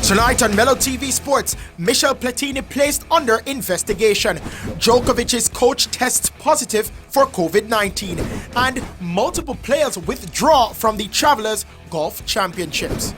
Tonight on Mello TV Sports, Michel Platini placed under investigation. Djokovic's coach tests positive for COVID-19. And multiple players withdraw from the Travelers Golf Championships.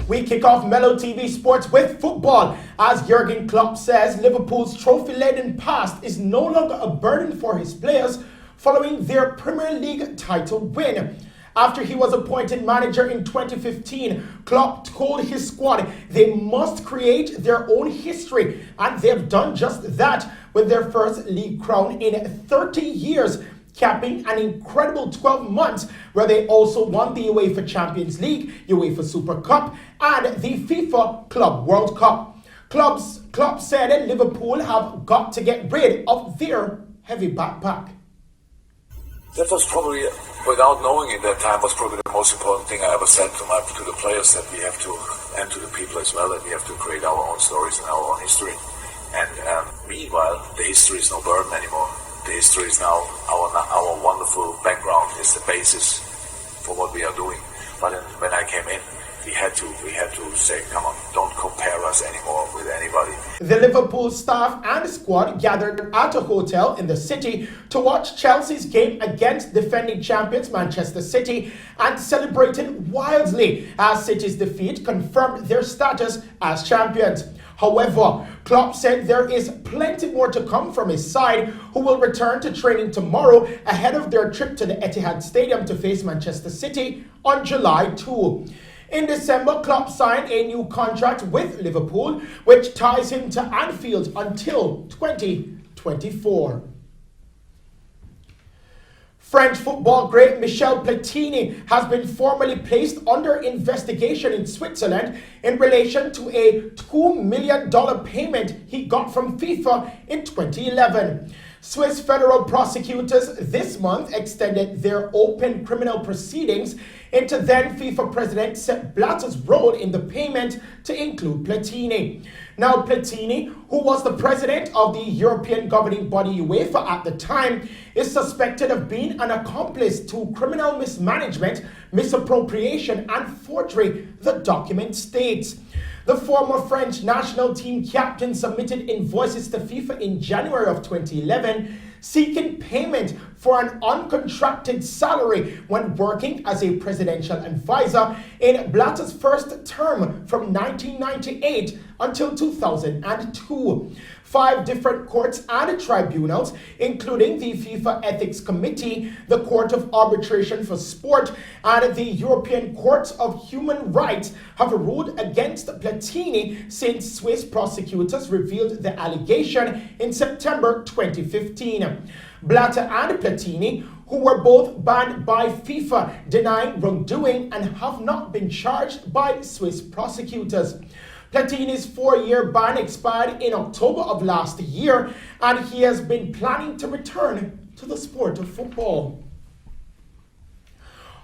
We kick off Mello TV Sports with football. As Jurgen Klopp says, Liverpool's trophy-laden past is no longer a burden for his players following their Premier League title win. After he was appointed manager in 2015, Klopp told his squad they must create their own history, and they've done just that with their first league crown in 30 years, capping an incredible 12 months where they also won the UEFA Champions League, UEFA Super Cup, and the FIFA Club World Cup. Klopp said Liverpool have got to get rid of their heavy backpack. That was probably, without knowing it that time, was probably the most important thing I ever said to the players, that we have to, and to the people as well, that we have to create our own stories and our own history. And meanwhile, the history is no burden anymore. The history is now our wonderful background, is the basis for what we are doing. But when I came in, we had to say, come on, don't compare us anymore with anybody. The Liverpool staff and squad gathered at a hotel in the city to watch Chelsea's game against defending champions Manchester City and celebrated wildly as City's defeat confirmed their status as champions. However, Klopp said there is plenty more to come from his side, who will return to training tomorrow ahead of their trip to the Etihad Stadium to face Manchester City on July 2. In December, Klopp signed a new contract with Liverpool, which ties him to Anfield until 2024. French football great Michel Platini has been formally placed under investigation in Switzerland in relation to a $2 million payment he got from FIFA in 2011. Swiss federal prosecutors this month extended their open criminal proceedings into then FIFA President Sepp Blatter's role in the payment to include Platini. Now Platini, who was the president of the European governing body UEFA at the time, is suspected of being an accomplice to criminal mismanagement, misappropriation and forgery, the document states. The former French national team captain submitted invoices to FIFA in January of 2011 seeking payment for an uncontracted salary when working as a presidential advisor in Blatter's first term from 1998 until 2002. 5 different courts and tribunals, including the FIFA Ethics Committee, the Court of Arbitration for Sport, and the European Court of Human Rights, have ruled against Platini since Swiss prosecutors revealed the allegation in September 2015. Blatter and Platini, who were both banned by FIFA, denying wrongdoing and have not been charged by Swiss prosecutors. Platini's 4-year ban expired in October of last year, and he has been planning to return to the sport of football.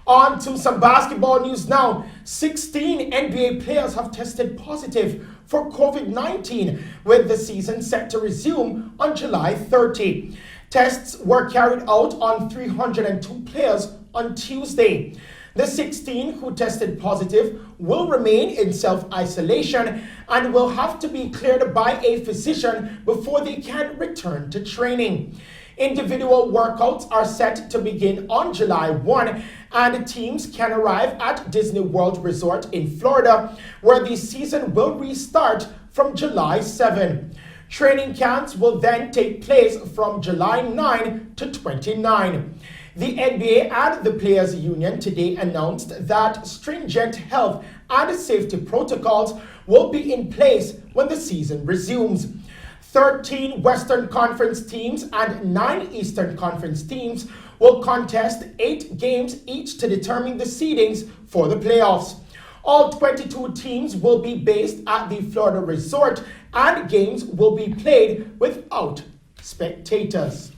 On to some basketball news now. 16 NBA players have tested positive for COVID-19, with the season set to resume on July 30. Tests were carried out on 302 players on Tuesday. The 16 who tested positive will remain in self-isolation and will have to be cleared by a physician before they can return to training. Individual workouts are set to begin on July 1, and teams can arrive at Disney World Resort in Florida, where the season will restart from July 7. Training camps will then take place from July 9 to 29. The NBA and the Players Union today announced that stringent health and safety protocols will be in place when the season resumes. 13 Western Conference teams and 9 Eastern Conference teams will contest 8 games each to determine the seedings for the playoffs. All 22 teams will be based at the Florida Resort, and games will be played without spectators.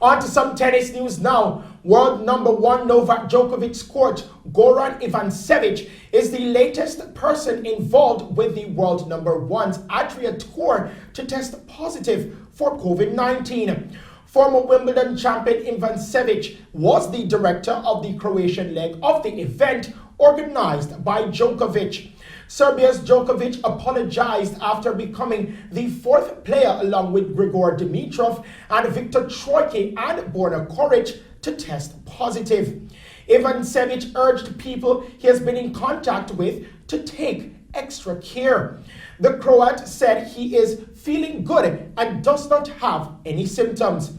On to some tennis news now. World number 1 Novak Djokovic's court, Goran Ivanisevic, is the latest person involved with the world number 1's Adria Tour to test positive for COVID-19. Former Wimbledon champion Ivan Sevic was the director of the Croatian leg of the event organized by Djokovic. Serbia's Djokovic apologized after becoming the fourth player along with Grigor Dimitrov and Viktor Troicki and Borna Coric to test positive. Ivan Sevic urged people he has been in contact with to take extra care. The Croat said he is feeling good and does not have any symptoms.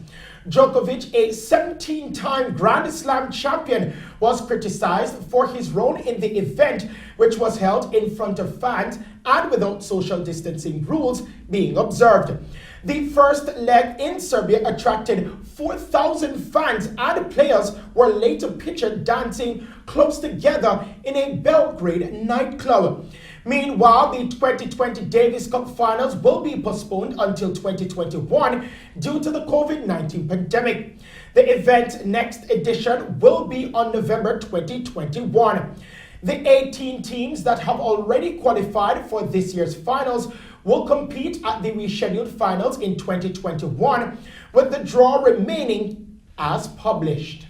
Djokovic, a 17-time Grand Slam champion, was criticized for his role in the event, which was held in front of fans and without social distancing rules being observed. The first leg in Serbia attracted 4,000 fans, and players were later pictured dancing close together in a Belgrade nightclub. Meanwhile, the 2020 Davis Cup finals will be postponed until 2021 due to the COVID-19 pandemic. The event's next edition will be on November 2021. The 18 teams that have already qualified for this year's finals will compete at the rescheduled finals in 2021, with the draw remaining as published.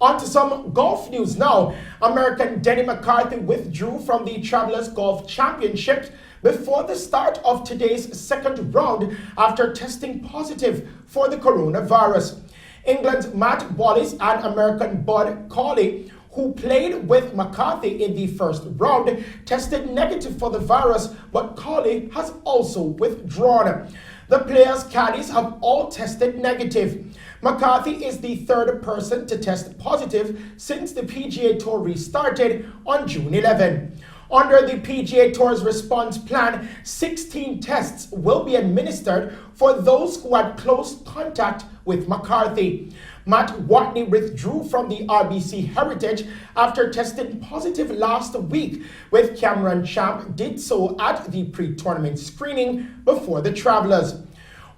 On to some golf news now. American Denny McCarthy withdrew from the Travelers Golf Championship before the start of today's second round after testing positive for the coronavirus. England's Matt Wallace and American Bud Cauley, who played with McCarthy in the first round, tested negative for the virus, but Cauley has also withdrawn. The players' caddies have all tested negative. McCarthy is the third person to test positive since the PGA Tour restarted on June 11. Under the PGA Tour's response plan, 16 tests will be administered for those who had close contact with McCarthy. Matt Watney withdrew from the RBC Heritage after testing positive last week, with Cameron Champ did so at the pre-tournament screening before the Travelers.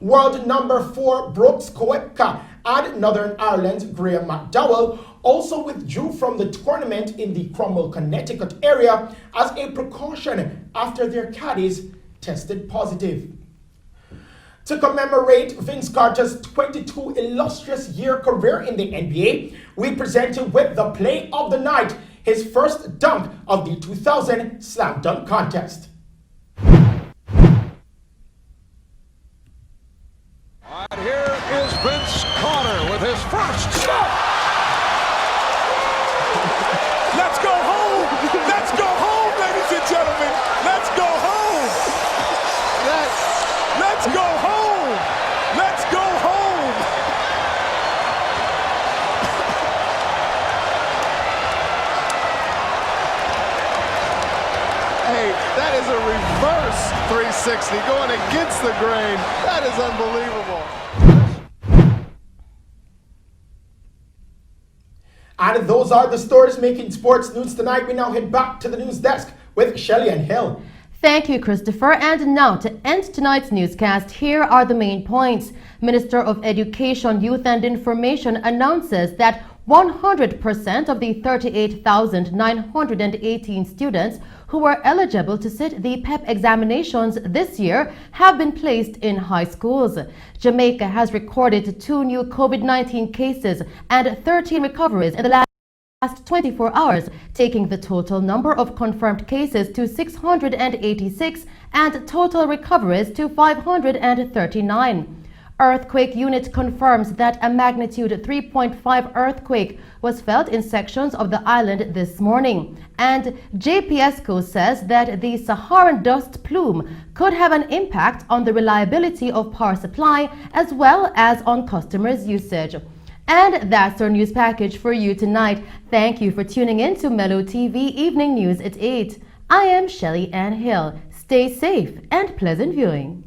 World number 4 Brooks Koepka and Northern Ireland's Graham McDowell also withdrew from the tournament in the Cromwell, Connecticut area as a precaution after their caddies tested positive. To commemorate Vince Carter's 22 illustrious year career in the NBA, we present you with the play of the night, his first dunk of the 2000 Slam Dunk Contest. All right, here is Vince Carter with his first stop. Let's go home! Let's go home, ladies and gentlemen! Let's go home! Let's go home! Let's go home! Hey, that is a reverse 360 going against the grain. That is unbelievable. And those are the stories making sports news tonight. We now head back to the news desk with Shelley and Hill. Thank you, Christopher. And now, to end tonight's newscast, here are the main points. Minister of Education, Youth and Information announces that 100% of the 38,918 students who were eligible to sit the PEP examinations this year have been placed in high schools. Jamaica has recorded 2 new COVID-19 cases and 13 recoveries in the last 24 hours, taking the total number of confirmed cases to 686 and total recoveries to 539. Earthquake unit confirms that a magnitude 3.5 earthquake was felt in sections of the island this morning. And JPSCO says that the Saharan dust plume could have an impact on the reliability of power supply as well as on customers' usage. And that's our news package for you tonight. Thank you for tuning in to Mello TV Evening News at 8. I am Shelley Ann Hill. Stay safe and pleasant viewing.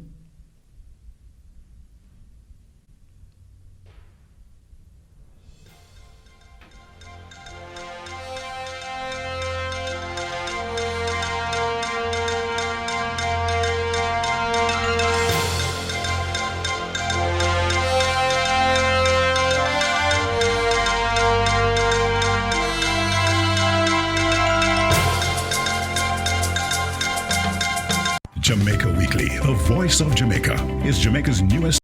Jamaica Weekly, the voice of Jamaica, is Jamaica's newest